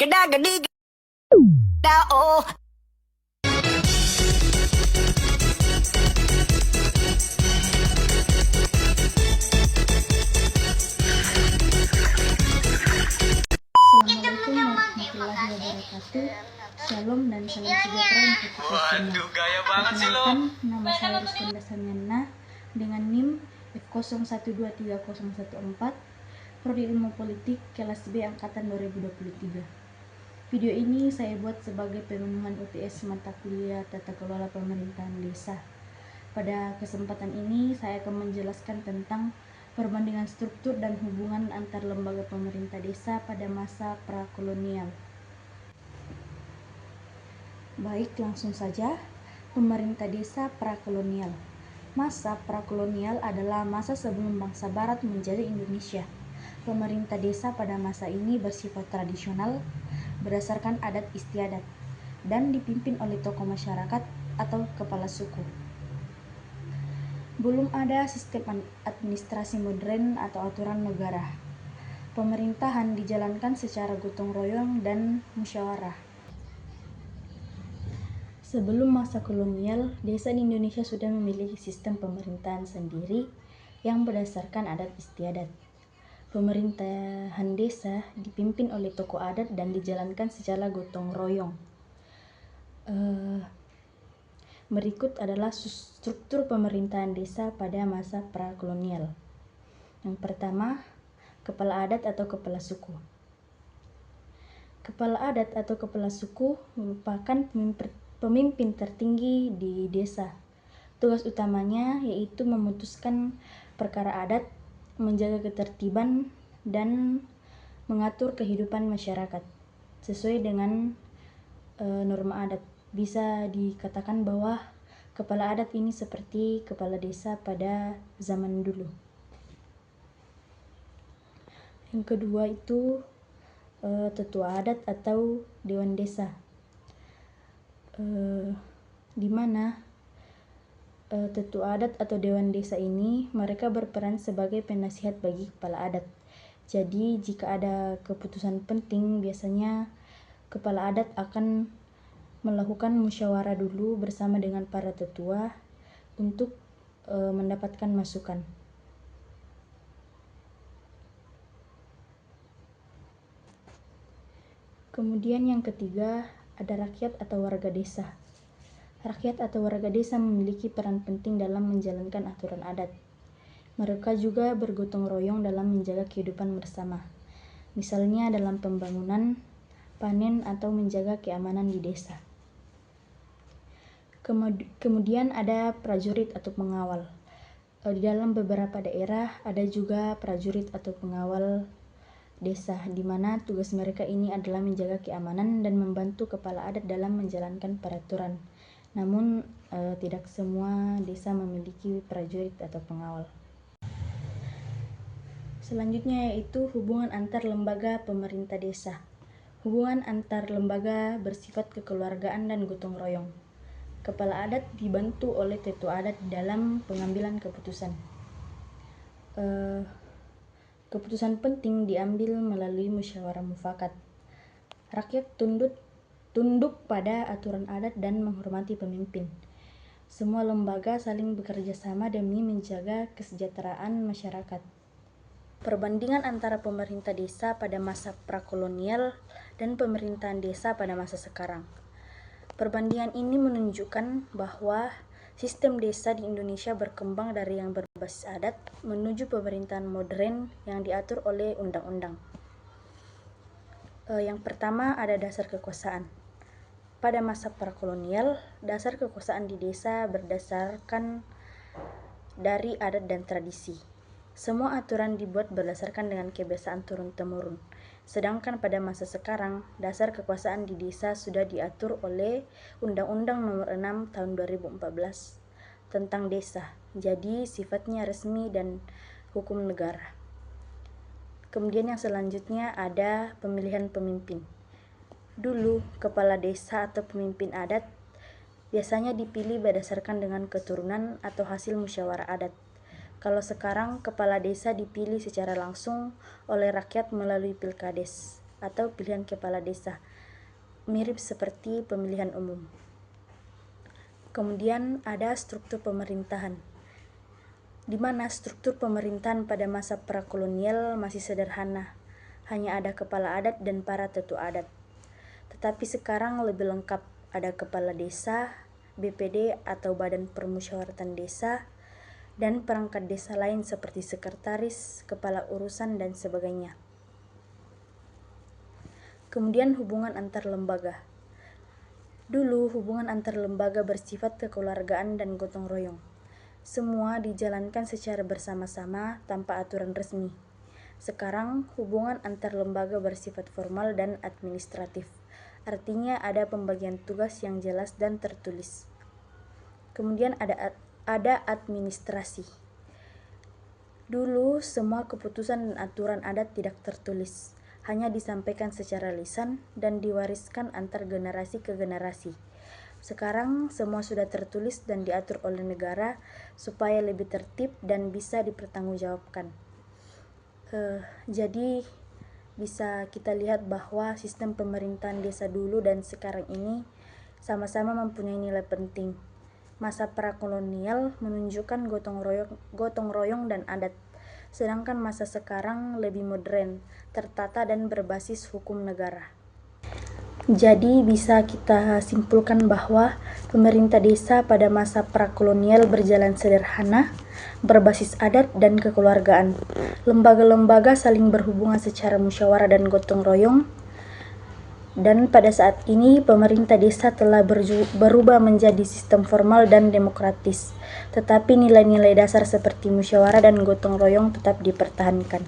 Geda gedi geda oh. Assalamualaikum warahmatullahi wabarakatuh. Shalom dan salam sejahtera untuk kita semua. Waduh, gaya banget sih lo. Perkenalkan, nama saya Rizky Dasanyana dengan NIM F01230114, Prodi Ilmu Politik kelas B angkatan 2023. Video ini saya buat sebagai pemenuhan UTS mata kuliah Tata Kelola Pemerintahan Desa. Pada kesempatan ini saya akan menjelaskan tentang perbandingan struktur dan hubungan antar lembaga pemerintah desa pada masa prakolonial. Baik, langsung saja. Pemerintah desa prakolonial. Masa prakolonial adalah masa sebelum bangsa Barat menjajah Indonesia. Pemerintah desa pada masa ini bersifat tradisional, berdasarkan adat istiadat, dan dipimpin oleh tokoh masyarakat atau kepala suku. Belum ada sistem administrasi modern atau aturan negara. Pemerintahan dijalankan secara gotong royong dan musyawarah. Sebelum masa kolonial, desa di Indonesia sudah memiliki sistem pemerintahan sendiri yang berdasarkan adat istiadat. Pemerintahan desa dipimpin oleh tokoh adat dan dijalankan secara gotong royong. Berikut adalah struktur pemerintahan desa pada masa prakolonial. Yang pertama, kepala adat atau kepala suku. Kepala adat atau kepala suku merupakan pemimpin tertinggi di desa. Tugas utamanya yaitu memutuskan perkara adat, menjaga ketertiban, dan mengatur kehidupan masyarakat sesuai dengan norma adat. Bisa dikatakan bahwa kepala adat ini seperti kepala desa pada zaman dulu. Yang kedua itu tetua adat atau dewan desa, di mana tetua adat atau dewan desa ini mereka berperan sebagai penasihat bagi kepala adat. Jadi jika ada keputusan penting, biasanya kepala adat akan melakukan musyawarah dulu bersama dengan para tetua untuk mendapatkan masukan. Kemudian yang ketiga, ada rakyat atau warga desa. Rakyat atau warga desa memiliki peran penting dalam menjalankan aturan adat. Mereka juga bergotong royong dalam menjaga kehidupan bersama. Misalnya dalam pembangunan, panen, atau menjaga keamanan di desa. Kemudian ada prajurit atau pengawal. Di dalam beberapa daerah ada juga prajurit atau pengawal desa, di mana tugas mereka ini adalah menjaga keamanan dan membantu kepala adat dalam menjalankan peraturan. Namun tidak semua desa memiliki prajurit atau pengawal. Selanjutnya yaitu hubungan antar lembaga pemerintah desa. Hubungan antar lembaga bersifat kekeluargaan dan gotong royong. Kepala adat dibantu oleh tetua adat dalam pengambilan keputusan. Keputusan penting diambil melalui musyawarah mufakat. Rakyat tunduk pada aturan adat dan menghormati pemimpin. Semua lembaga saling bekerja sama demi menjaga kesejahteraan masyarakat. Perbandingan antara pemerintah desa pada masa prakolonial dan pemerintahan desa pada masa sekarang. Perbandingan ini menunjukkan bahwa sistem desa di Indonesia berkembang dari yang berbasis adat menuju pemerintahan modern yang diatur oleh undang-undang. Yang pertama ada dasar kekuasaan. Pada masa prakolonial, dasar kekuasaan di desa berdasarkan dari adat dan tradisi. Semua aturan dibuat berdasarkan dengan kebiasaan turun-temurun. Sedangkan pada masa sekarang, dasar kekuasaan di desa sudah diatur oleh Undang-Undang Nomor 6 Tahun 2014 tentang desa. Jadi sifatnya resmi dan hukum negara. Kemudian yang selanjutnya ada pemilihan pemimpin. Dulu, kepala desa atau pemimpin adat biasanya dipilih berdasarkan dengan keturunan atau hasil musyawarah adat. Kalau sekarang, kepala desa dipilih secara langsung oleh rakyat melalui pilkades atau pilihan kepala desa, mirip seperti pemilihan umum. Kemudian ada struktur pemerintahan, di mana struktur pemerintahan pada masa prakolonial masih sederhana, hanya ada kepala adat dan para tetu adat. Tetapi sekarang lebih lengkap, ada kepala desa, BPD atau Badan Permusyawaratan Desa, dan perangkat desa lain seperti sekretaris, kepala urusan, dan sebagainya. Kemudian hubungan antar lembaga. Dulu hubungan antar lembaga bersifat kekeluargaan dan gotong royong. Semua dijalankan secara bersama-sama tanpa aturan resmi. Sekarang hubungan antar lembaga bersifat formal dan administratif. Artinya ada pembagian tugas yang jelas dan tertulis. Kemudian ada administrasi. Dulu semua keputusan dan aturan adat tidak tertulis, hanya disampaikan secara lisan dan diwariskan antar generasi ke generasi. Sekarang semua sudah tertulis dan diatur oleh negara supaya lebih tertib dan bisa dipertanggungjawabkan. Jadi bisa kita lihat bahwa sistem pemerintahan desa dulu dan sekarang ini sama-sama mempunyai nilai penting. Masa prakolonial menunjukkan gotong royong dan adat, sedangkan masa sekarang lebih modern, tertata dan berbasis hukum negara. Jadi bisa kita simpulkan bahwa pemerintah desa pada masa prakolonial berjalan sederhana, berbasis adat dan kekeluargaan. Lembaga-lembaga saling berhubungan secara musyawarah dan gotong royong. Dan pada saat ini pemerintah desa telah berubah menjadi sistem formal dan demokratis. Tetapi nilai-nilai dasar seperti musyawarah dan gotong royong tetap dipertahankan.